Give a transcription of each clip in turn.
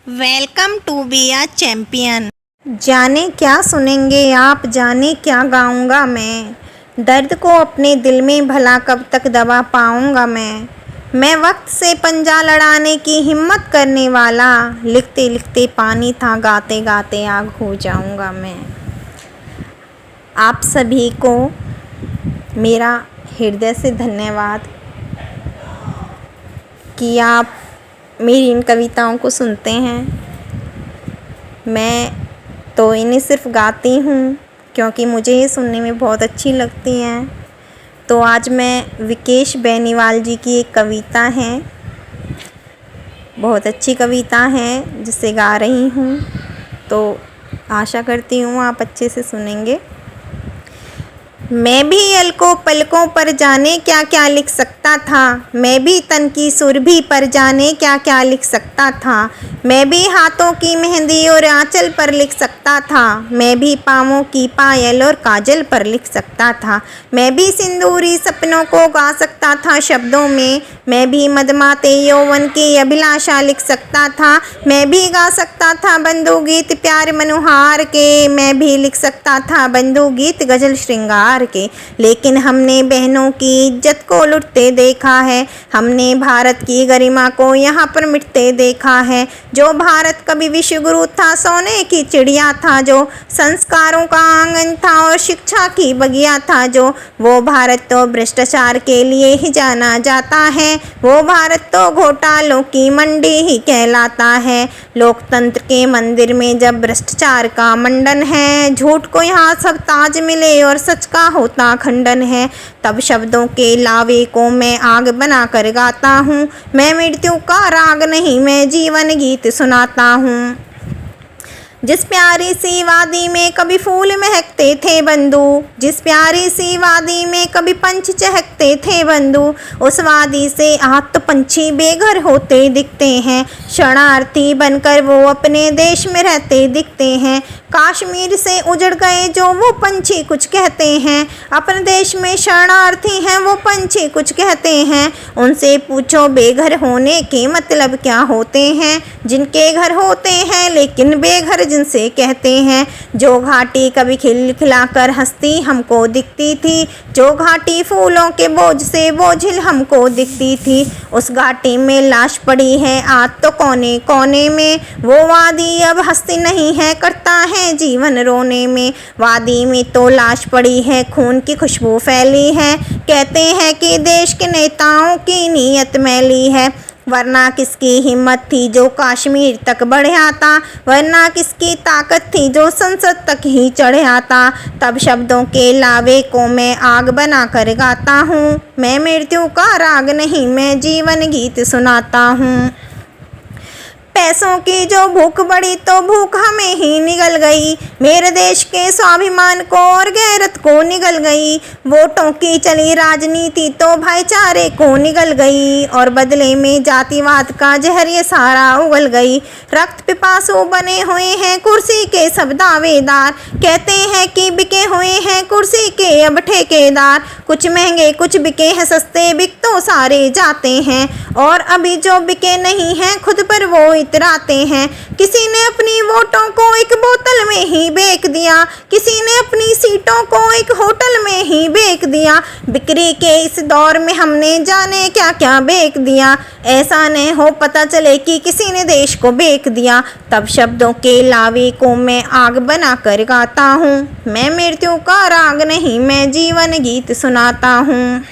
Welcome to be a champion. जाने क्या सुनेंगे आप, जाने क्या गाऊंगा मैं। दर्द को अपने दिल में भला कब तक दबा पाऊंगा मैं वक्त से पंजा लड़ाने की हिम्मत करने वाला। लिखते लिखते पानी था, गाते गाते आग हो जाऊंगा मैं। आप सभी को मेरा हृदय से धन्यवाद कि आप मेरी इन कविताओं को सुनते हैं। मैं तो इन्हें सिर्फ गाती हूँ क्योंकि मुझे ये सुनने में बहुत अच्छी लगती हैं। तो आज मैं विकेश बेनीवाल जी की एक कविता है, बहुत अच्छी कविता है, जिसे गा रही हूँ। तो आशा करती हूँ आप अच्छे से सुनेंगे। मैं भी अलकों पलकों पर जाने क्या क्या लिख सकता था, मैं भी तन की सुरभि पर जाने क्या क्या लिख सकता था। मैं भी हाथों की मेहंदी और आंचल पर लिख सकता था, मैं भी पाँवों की पायल और काजल पर लिख सकता था। मैं भी सिंदूरी सपनों को गा सकता था शब्दों में, मैं भी मदमाते यौवन की अभिलाषा लिख सकता था। मैं भी गा सकता था बंधु गीत प्यार मनोहार के, मैं भी लिख सकता था बंधु गीत गजल श्रृंगार के। लेकिन हमने बहनों की इज्जत को लुटते देखा है, हमने भारत की गरिमा को यहाँ पर मिटते देखा है। जो भारत कभी विश्व गुरु था, सोने की चिड़िया था, जो संस्कारों का आंगन था और शिक्षा की बगिया था, जो वो भारत तो भ्रष्टाचार के लिए ही जाना जाता है, वो भारत तो घोटालों की मंडी ही कहलाता है। लोकतंत्र के मंदिर में जब भ्रष्टाचार का मंडन है, झूठ को यहाँ सब ताज मिले और सच का होता खंडन है, तब शब्दों के लावे को मैं आग बना कर गाता हूँ। मैं मृत्यु का राग नहीं, मैं जीवन गीत सुनाता हूँ। जिस प्यारी सी वादी में कभी फूल महकते थे बंधु, जिस प्यारी सी वादी में कभी पंछ चहकते थे बंधु, उस वादी से आज तो पंछी बेघर होते दिखते हैं। शरणार्थी बनकर वो अपने देश में रहते दिखते हैं। कश्मीर से उजड़ गए जो वो पंछी कुछ कहते हैं, अपने देश में शरणार्थी हैं वो पंछी कुछ कहते हैं। उनसे पूछो बेघर होने के मतलब क्या होते हैं, जिनके घर होते हैं लेकिन बेघर जिनसे कहते हैं। जो घाटी कभी खिलखिलाकर हंसती हमको दिखती थी, जो घाटी फूलों के बोझ से बोझिल हमको दिखती थी, उस घाटी में लाश पड़ी है आज तो कोने कोने में। वो वादी अब हंसती नहीं है, करता है जीवन रोने में। वादी में तो लाश पड़ी है, खून की खुशबू फैली है, कहते हैं कि देश के नेताओं की नीयत मैली है। वरना किसकी हिम्मत थी जो कश्मीर तक बढ़ आता, वरना किसकी ताकत थी जो संसद तक ही चढ़ आता। तब शब्दों के लावे को मैं आग बना कर गाता हूँ। मैं मृत्यु का राग नहीं, मैं जीवन गीत सुनाता हूँ। पैसों की जो भूख बढ़ी तो भूख हमें ही निगल गई, मेरे देश के स्वाभिमान को और गैरत को निगल गई। वोटों की चली राजनीति तो भाईचारे को निगल गई, और बदले में जातिवाद का जहर ये सारा उगल गई। रक्त पिपासु बने हुए हैं कुर्सी के सब दावेदार, कहते हैं कि बिके हुए हैं कुर्सी के अब ठेकेदार। कुछ महंगे कुछ बिके हैं सस्ते, बिक तो सारे जाते हैं, और अभी जो बिके नहीं हैं खुद पर वो इतराते हैं। किसी ने अपनी वोटों को एक बोतल में ही बेच दिया, किसी ने अपनी सीटों को एक होटल में ही बेच दिया। बिक्री के इस दौर में हमने जाने क्या क्या बेच दिया, ऐसा न हो पता चले कि किसी ने देश को बेच दिया। तब शब्दों के लावे को मैं आग बना कर गाता हूँ। मैं मृत्यु का राग नहीं, मैं जीवन गीत सुनाता हूँ।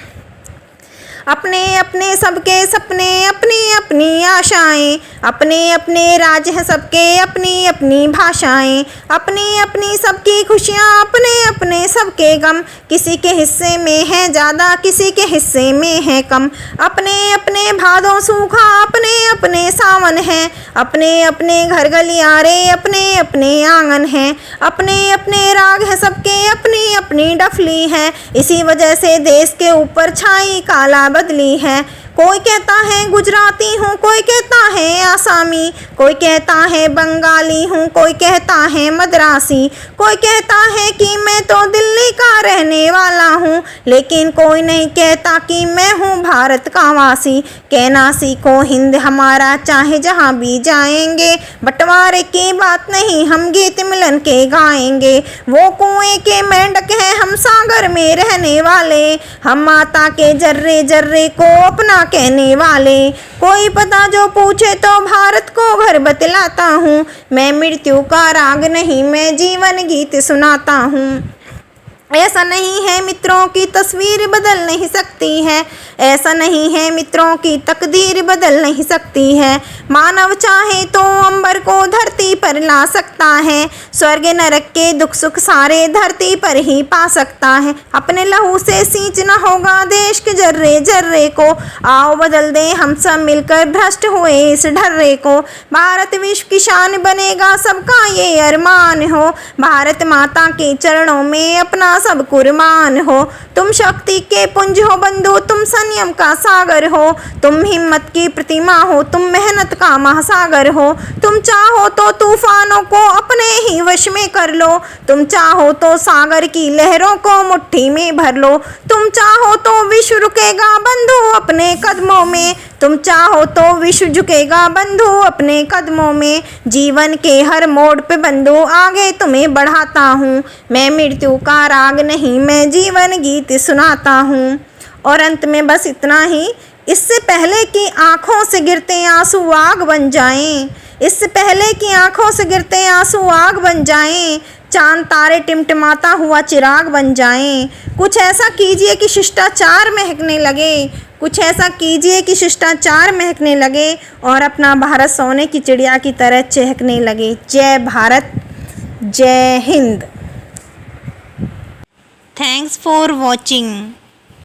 अपने अपने सबके सपने, अपनी अपनी आशाएं, अपने अपने राज हैं सबके, अपनी अपनी भाषाएं, अपनी अपनी सबकी खुशियाँ, अपने अपने सबके गम। किसी के हिस्से में है ज़्यादा, किसी के हिस्से में है कम। अपने अपने भादों सूखा, अपने अपने सावन है, अपने अपने घर गलियारे, अपने अपने आंगन हैं। अपने अपने राग हैं सबके, अपनी अपनी डफली है, इसी वजह से देश के ऊपर छाई काला बदली है। कोई कहता है गुजराती हूँ, कोई कहता है आसामी, कोई कहता है बंगाली हूँ, कोई कहता है मद्रासी, कोई कहता है कि मैं तो दिल्ली का रहने वाला हूँ, लेकिन कोई नहीं कहता कि मैं हूँ भारत का वासी। कहना सीखो हिंद हमारा, चाहे जहाँ भी जाएंगे, बंटवारे की बात नहीं, हम गीत मिलन के गाएंगे। वो कुएं के मेंढक हैं, हम सागर में रहने वाले, हम माता के जर्रे जर्रे को अपना कहने वाले। कोई पता जो पूछे तो भारत को घर बतलाता हूँ, मैं मृत्यु का राग नहीं, मैं जीवन गीत सुनाता हूँ। ऐसा नहीं है मित्रों की तस्वीर बदल नहीं सकती है, ऐसा नहीं है मित्रों की तकदीर बदल नहीं सकती है। मानव चाहे तो अंबर को धरती पर ला सकता है, स्वर्ग नरक के दुख सुख सारे धरती पर ही पा सकता है। अपने लहू से सींचना होगा देश के जर्रे जर्रे को, आओ बदल दे हम सब मिलकर भ्रष्ट हुए इस ढर्रे को। भारत विश्व की शान बनेगा सबका ये अरमान हो, भारत माता के चरणों में अपना सब कुर्बान हो। तुम शक्ति के पुंज हो बंधु, तुम संयम का सागर हो, तुम हिम्मत की प्रतिमा हो, तुम मेहनत का महासागर हो। तुम चाहो तो तूफानों को अपने ही वश में कर लो, तुम चाहो तो सागर की लहरों को मुट्ठी में भर लो। तुम चाहो तो विश्व रुकेगा बंधु अपने कदमों में, तुम चाहो तो विश्व झुकेगा बंधु अपने कदमों में। जीवन के हर मोड़ पे बंधु आगे तुम्हें बढ़ाता हूँ, मैं मृत्यु का राग नहीं, मैं जीवन गीत सुनाता हूँ। और अंत में बस इतना ही, इससे पहले कि आँखों से गिरते आंसू आग बन जाएं, इससे पहले कि आँखों से गिरते आंसू आग बन जाएं, चांद तारे टिमटिमाता हुआ चिराग बन जाएं। कुछ ऐसा कीजिए कि शिष्टाचार महकने लगे, कुछ ऐसा कीजिए कि शिष्टाचार महकने लगे और अपना भारत सोने की चिड़िया की तरह चहकने लगे। जय भारत, जय हिंद। Thanks for watching.